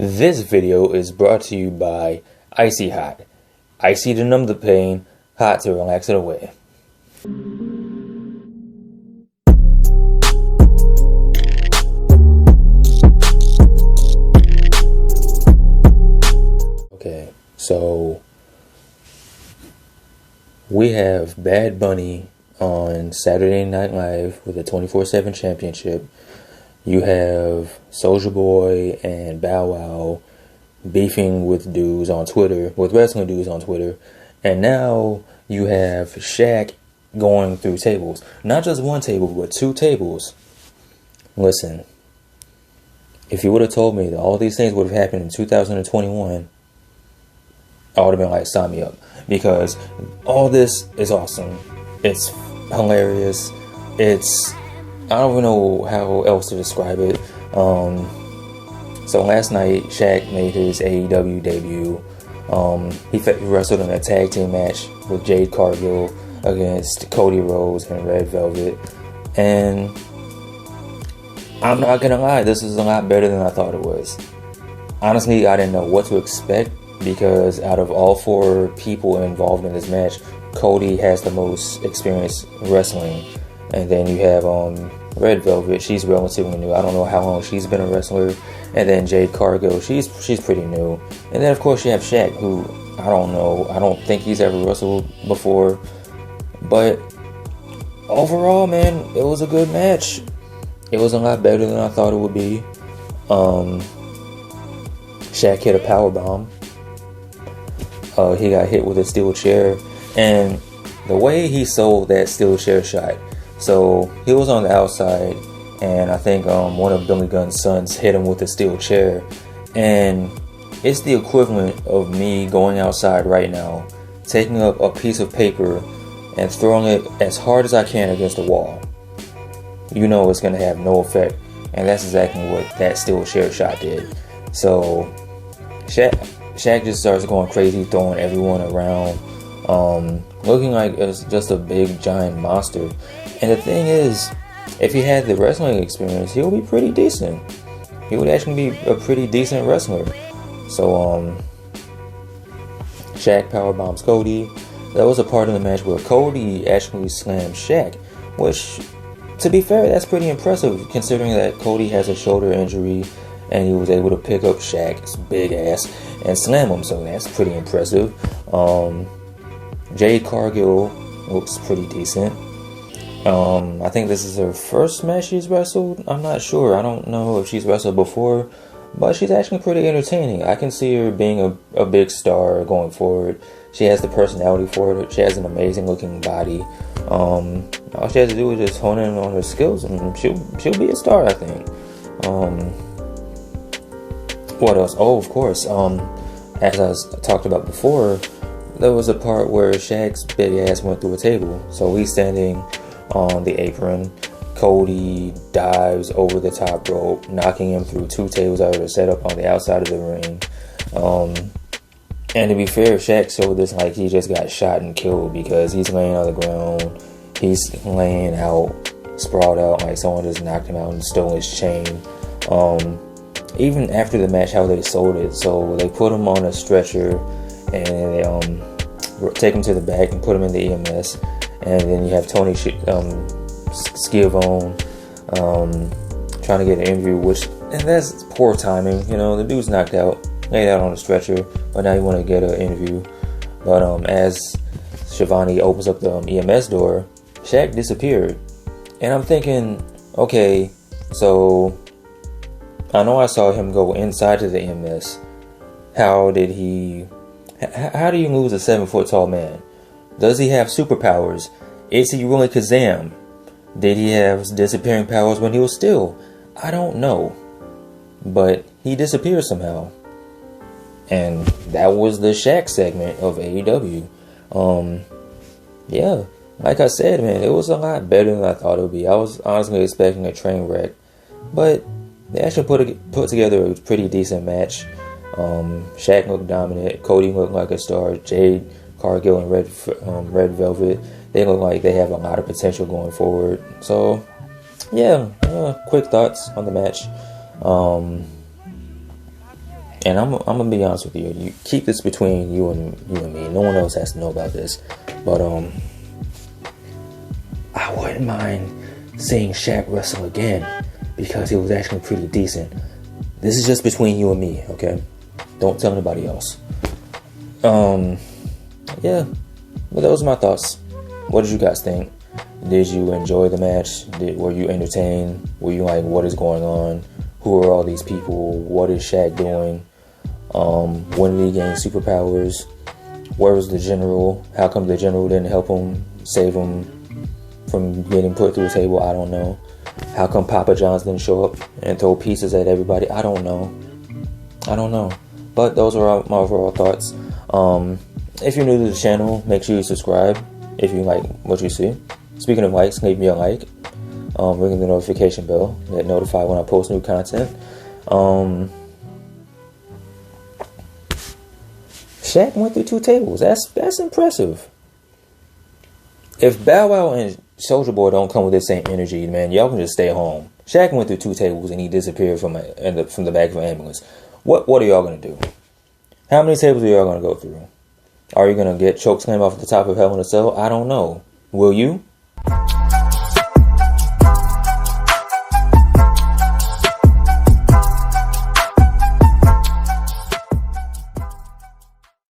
This video is brought to you by Icy Hot. Icy to numb the pain, hot to relax it away. Okay, so we have Bad Bunny on Saturday Night Live with the 24/7 championship. You have Soulja Boy and Bow Wow beefing with dudes on Twitter, with wrestling dudes on Twitter. And now you have Shaq going through tables. Not just one table, but two tables. Listen, if you would have told me that all these things would have happened in 2021, I would have been like, sign me up. Because all this is awesome. It's hilarious. I don't even know how else to describe it. So last night, Shaq made his AEW debut. He wrestled in a tag team match with Jade Cargill against Cody Rhodes and Red Velvet. And I'm not gonna lie, this is a lot better than I thought it was. Honestly, I didn't know what to expect because out of all four people involved in this match, Cody has the most experience wrestling. And then you have Red Velvet, she's relatively new. I don't know how long she's been a wrestler. And then Jade Cargill, she's pretty new. And then of course you have Shaq, who I don't know. I don't think he's ever wrestled before. But overall, man, it was a good match. It was a lot better than I thought it would be. Shaq hit a power bomb. He got hit with a steel chair. And the way he sold that steel chair shot, so he was on the outside, and I think one of Billy Gunn's sons hit him with a steel chair. And it's the equivalent of me going outside right now, taking up a piece of paper and throwing it as hard as I can against the wall. You know it's going to have no effect. And that's exactly what that steel chair shot did. So Shaq just starts going crazy, throwing everyone around, looking like it's just a big giant monster. And the thing is, if he had the wrestling experience, he would be pretty decent. He would actually be a pretty decent wrestler. So, Shaq powerbombs Cody. That was a part of the match where Cody actually slammed Shaq, which, to be fair, that's pretty impressive considering that Cody has a shoulder injury and he was able to pick up Shaq's big ass and slam him. So that's pretty impressive. Jade Cargill looks pretty decent. I think this is her first match she's wrestled. I'm not sure. I don't know if she's wrestled before, but she's actually pretty entertaining. I can see her being a big star going forward. She has the personality for it. She has an amazing looking body. All she has to do is just hone in on her skills, and she'll be a star, I think. What else? Oh, of course. As I talked about before, there was a part where Shaq's big ass went through a table. So he's standing on the apron. Cody dives over the top rope, knocking him through two tables that were set up on the outside of the ring. And to be fair, Shaq showed this like he just got shot and killed because he's laying on the ground. He's laying out, sprawled out like someone just knocked him out and stole his chain. Even after the match, how they sold it. So they put him on a stretcher and they take him to the back and put him in the EMS. And then you have Tony Schiavone trying to get an interview, and that's poor timing. You know, the dude's knocked out, laid out on a stretcher, but now you want to get an interview. But as Schiavone opens up the EMS door, Shaq disappeared. And I'm thinking, okay, so I know I saw him go inside to the EMS. How do you lose a 7-foot tall man? Does he have superpowers? Is he really Kazam? Did he have disappearing powers when he was still? I don't know. But he disappeared somehow. And that was the Shaq segment of AEW. Yeah, like I said, man, it was a lot better than I thought it would be. I was honestly expecting a train wreck. But they actually put together a pretty decent match. Shaq looked dominant. Cody looked like a star. Jade Cargill and Red Velvet, they look like they have a lot of potential going forward. So, yeah, quick thoughts on the match. And I'm gonna be honest with you. You keep this between you and me. No one else has to know about this. But I wouldn't mind seeing Shaq wrestle again because it was actually pretty decent. This is just between you and me, okay? Don't tell anybody else. Yeah. Well, those are my thoughts. What did you guys think? Did you enjoy the match? Were you entertained? Were you like, what is going on? Who are all these people? What is Shaq doing? When did he gain superpowers? Where was the general? How come the general didn't help him, save him from getting put through a table? I don't know. How come Papa John's didn't show up and throw pieces at everybody? I don't know. But those are my overall thoughts. If you're new to the channel, make sure you subscribe if you like what you see. Speaking of likes, leave me a like. Ring the notification bell. Get notified when I post new content. Shaq went through 2 tables. That's impressive. If Bow Wow and Soulja Boy don't come with the same energy, man, y'all can just stay home. Shaq went through 2 tables and he disappeared from the back of an ambulance. What are y'all gonna do? How many tables are y'all gonna go through? Are you gonna get chokeslam off the top of Hell in a Cell? I don't know. Will you?